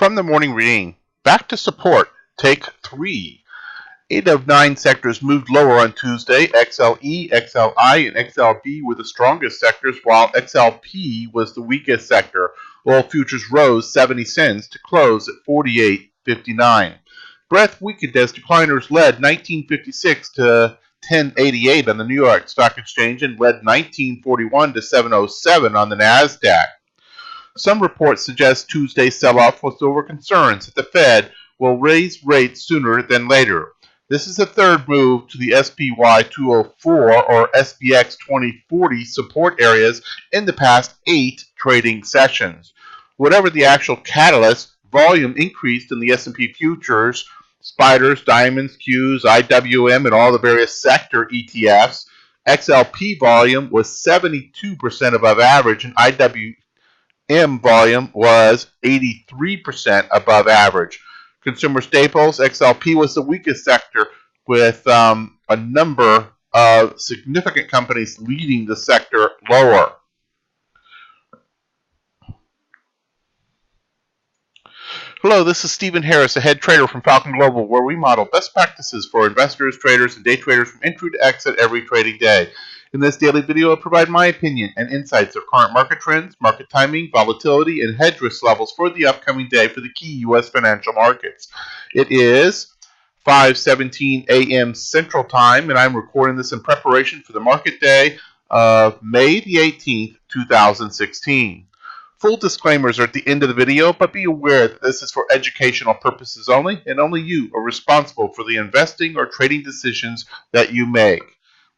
From the morning reading, back to support, take 3. 8 of 9 sectors moved lower on Tuesday. XLE, XLI, and XLB were the strongest sectors, while XLP was the weakest sector. Oil futures rose 70 cents to close at 48.59. Breadth weakened as decliners led 1956 to 1088 on the New York Stock Exchange and led 1941 to 707 on the NASDAQ. Some reports suggest Tuesday's sell-off was over concerns that the Fed will raise rates sooner than later. This is the third move to the SPY 204 or SPX 2040 support areas in the past 8 trading sessions. Whatever the actual catalyst, volume increased in the S&P futures, spiders, diamonds, Qs, IWM, and all the various sector ETFs. XLP volume was 72% above average, and IWM volume was 83% above average. Consumer staples, XLP was the weakest sector with a number of significant companies leading the sector lower. Hello, this is Stephen Harris, a head trader from Falcon Global, where we model best practices for investors, traders, and day traders from entry to exit every trading day. In this daily video, I'll provide my opinion and insights of current market trends, market timing, volatility, and hedge risk levels for the upcoming day for the key U.S. financial markets. It is 5:17 a.m. Central Time, and I'm recording this in preparation for the market day of May the 18th, 2016. Full disclaimers are at the end of the video, but be aware that this is for educational purposes only, and only you are responsible for the investing or trading decisions that you make.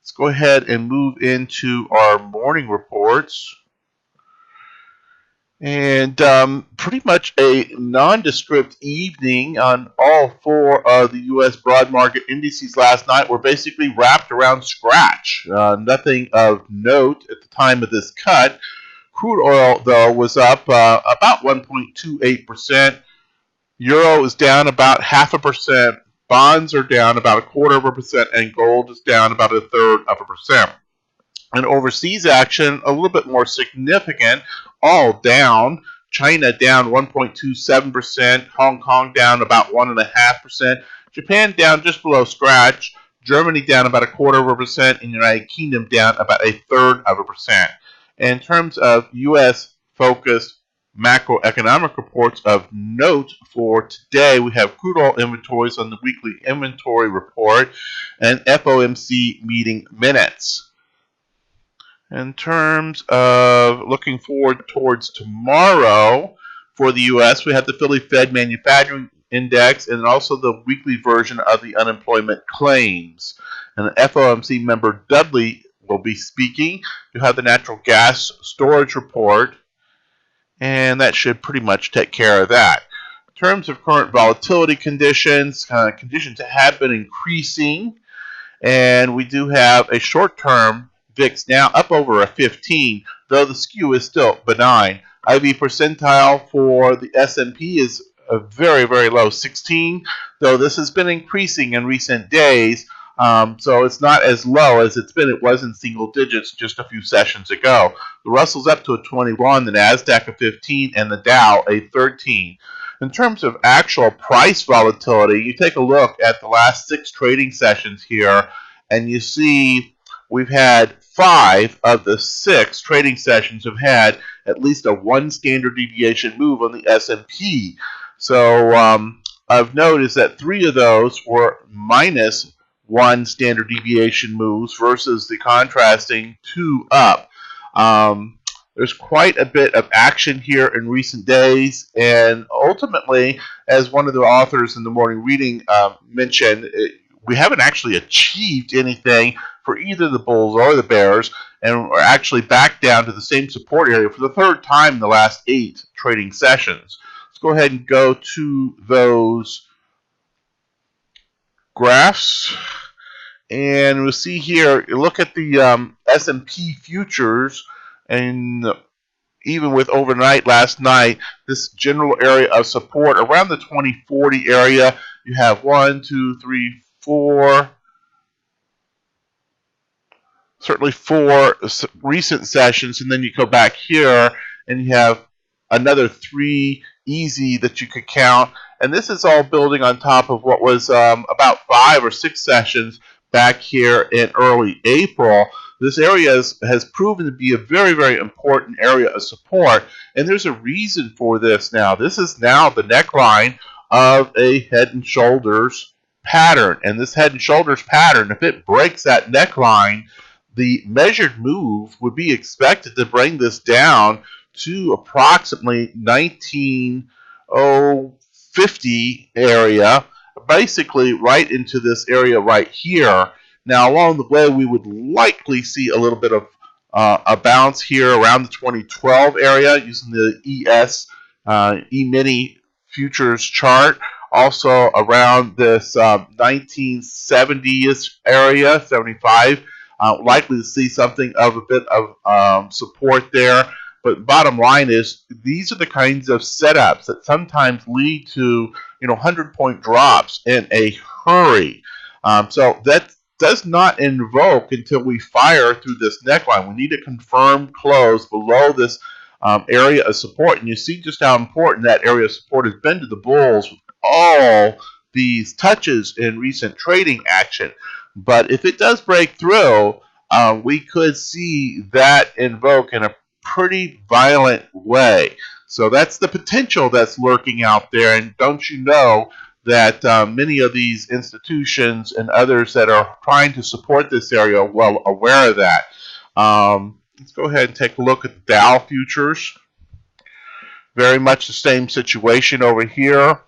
Let's go ahead and move into our morning reports. And pretty much a nondescript evening on all 4 of the U.S. broad market indices last night were basically wrapped around scratch. Nothing of note at the time of this cut. Crude oil, though, was up about 1.28%. Euro is down about 0.5%. Bonds are down about 0.25%, and gold is down about 0.33%. And overseas action, a little bit more significant, all down. China down 1.27%, Hong Kong down about 1.5%, Japan down just below scratch, Germany down about 0.25%, and United Kingdom down about 0.33%. In terms of U.S.-focused macroeconomic reports of note for today, we have crude oil inventories on the weekly inventory report and FOMC meeting minutes. In terms of looking forward towards tomorrow for the U.S., we have the Philly Fed Manufacturing Index and also the weekly version of the unemployment claims. And the FOMC member Dudley will be speaking. You have the natural gas storage report, and that should pretty much take care of that. In terms of current volatility conditions, conditions have been increasing, and we do have a short-term VIX now up over a 15, though the skew is still benign. IV percentile for the S&P is a very, very low 16, though this has been increasing in recent days. So it's not as low as it was in single digits just a few sessions ago. The Russell's up to a 21, the NASDAQ a 15, and the Dow a 13. In terms of actual price volatility, you take a look at the last 6 trading sessions here, and you see we've had 5 of the 6 trading sessions have had at least a 1 standard deviation move on the S&P. So of note is that 3 of those were minus 1 standard deviation moves versus the contrasting 2 up. There's quite a bit of action here in recent days, and ultimately, as one of the authors in the morning reading mentioned, we haven't actually achieved anything for either the bulls or the bears, and we're actually back down to the same support area for the 3rd time in the last 8 trading sessions. Let's go ahead and go to those graphs. And we'll see here, you look at the S&P futures, and even with overnight last night, this general area of support around the 2040 area, you have 1, 2, 3, 4, certainly 4 recent sessions, and then you go back here and you have another 3 easy that you could count. And this is all building on top of what was about 5 or 6 sessions back here in early April. This area has proven to be a very, very important area of support. And there's a reason for this now. This is now the neckline of a head and shoulders pattern. And this head and shoulders pattern, if it breaks that neckline, the measured move would be expected to bring this down to approximately 19,050 area, basically right into this area right here. Now, along the way, we would likely see a little bit of a bounce here around the 2012 area using the E-mini futures chart. Also around this 1970-ish area, 75. Likely to see something of a bit of support there. But bottom line is, these are the kinds of setups that sometimes lead to 100-point drops in a hurry. So that does not invoke until we fire through this neckline. We need a confirmed close below this area of support. And you see just how important that area of support has been to the bulls with all these touches in recent trading action. But if it does break through, we could see that invoke in a pretty violent way. So that's the potential that's lurking out there. And don't you know that many of these institutions and others that are trying to support this area are well aware of that. Let's go ahead and take a look at the Dow futures. Very much the same situation over here.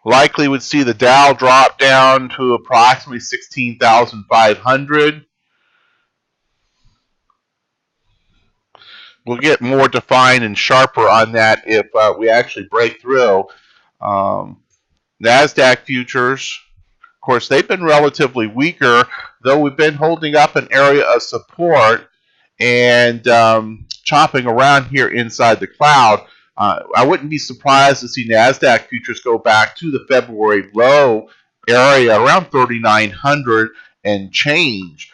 Likely would see the Dow drop down to approximately 16,500. We'll get more defined and sharper on that if we actually break through. NASDAQ futures, of course, they've been relatively weaker, though we've been holding up an area of support and chopping around here inside the cloud. I wouldn't be surprised to see NASDAQ futures go back to the February low area around 3,900 and change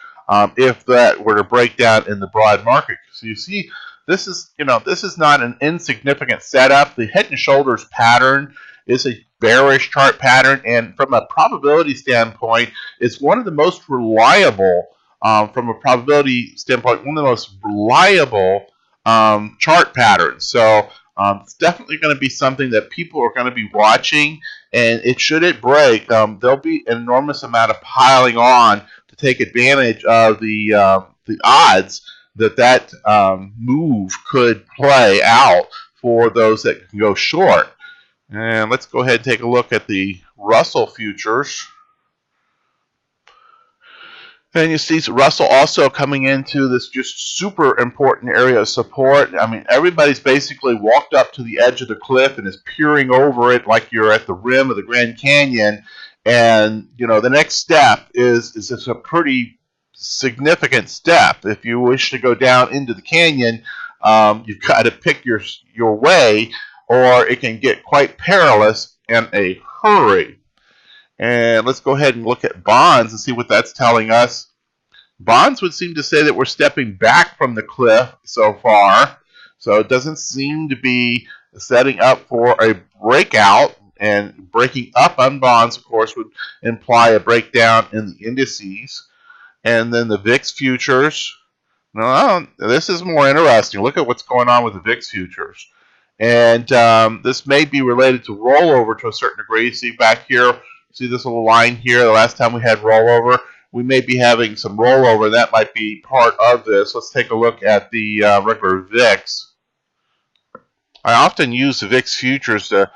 if that were to break down in the broad market. So you see, this is not an insignificant setup. The head and shoulders pattern is a bearish chart pattern, and from a probability standpoint, it's one of the most reliable. From a probability standpoint, one of the most reliable chart patterns. So it's definitely going to be something that people are going to be watching, and should it break, there'll be an enormous amount of piling on to take advantage of the odds that move could play out for those that can go short. And let's go ahead and take a look at the Russell futures. And you see Russell also coming into this just super important area of support. I mean, everybody's basically walked up to the edge of the cliff and is peering over it like you're at the rim of the Grand Canyon. And, the next step is a pretty significant step. If you wish to go down into the canyon, you've got to pick your way, or it can get quite perilous in a hurry. And let's go ahead and look at bonds and see what that's telling us. Bonds would seem to say that we're stepping back from the cliff so far. So it doesn't seem to be setting up for a breakout. And breaking up on bonds, of course, would imply a breakdown in the indices. And then the VIX futures. Now, this is more interesting. Look at what's going on with the VIX futures. And this may be related to rollover to a certain degree. See back here, see this little line here, the last time we had rollover. We may be having some rollover. That might be part of this. Let's take a look at the regular VIX. I often use the VIX futures to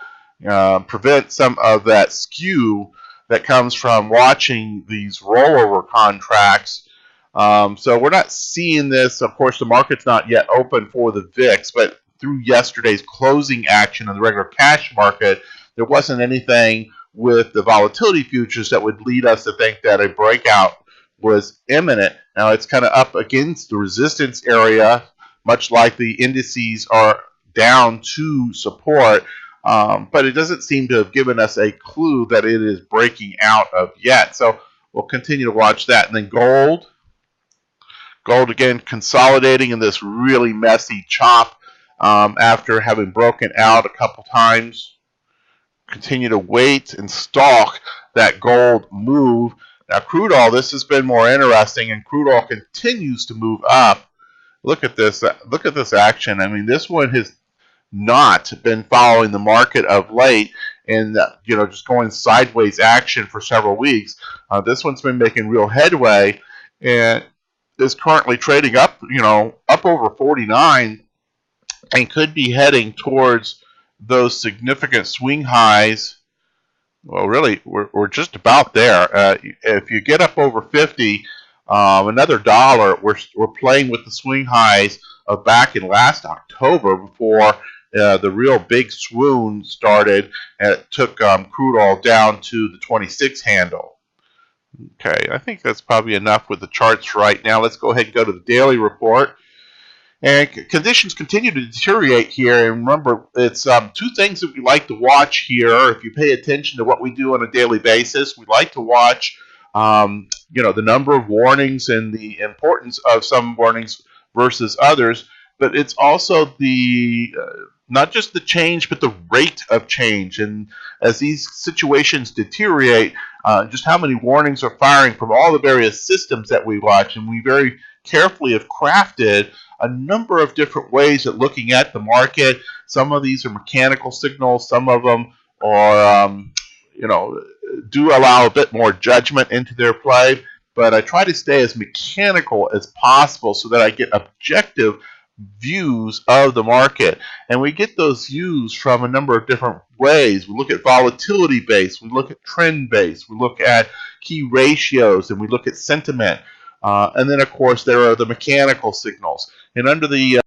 prevent some of that skew that comes from watching these rollover contracts. So we're not seeing this. Of course, the market's not yet open for the VIX, but through yesterday's closing action on the regular cash market, there wasn't anything with the volatility futures that would lead us to think that a breakout was imminent. Now it's kind of up against the resistance area, much like the indices are down to support, but it doesn't seem to have given us a clue that it is breaking out of yet. So we'll continue to watch that. And then gold Gold again consolidating in this really messy chop after having broken out a couple times. Continue to wait and stalk that gold move. Now, crude oil, this has been more interesting, and crude oil continues to move up. Look at this. Look at this action. I mean, this one has not been following the market of late, and just going sideways action for several weeks. This one's been making real headway, and is currently trading up, up over 49, and could be heading towards those significant swing highs. Well, really, we're just about there. If you get up over 50, another dollar, we're playing with the swing highs of back in last October before the real big swoon started, and it took crude oil down to the 26 handle. Okay, I think that's probably enough with the charts right now. Let's go ahead and go to the daily report. And conditions continue to deteriorate here. And remember, it's two things that we like to watch here. If you pay attention to what we do on a daily basis, we like to watch, the number of warnings and the importance of some warnings versus others. But it's also the not just the change, but the rate of change. And as these situations deteriorate, just how many warnings are firing from all the various systems that we watch. And we very carefully have crafted a number of different ways at looking at the market. Some of these are mechanical signals. Some of them are, do allow a bit more judgment into their play. But I try to stay as mechanical as possible so that I get objective views of the market. And we get those views from a number of different ways. We look at volatility based, we look at trend based, we look at key ratios, and we look at sentiment. And then, of course, there are the mechanical signals. And under the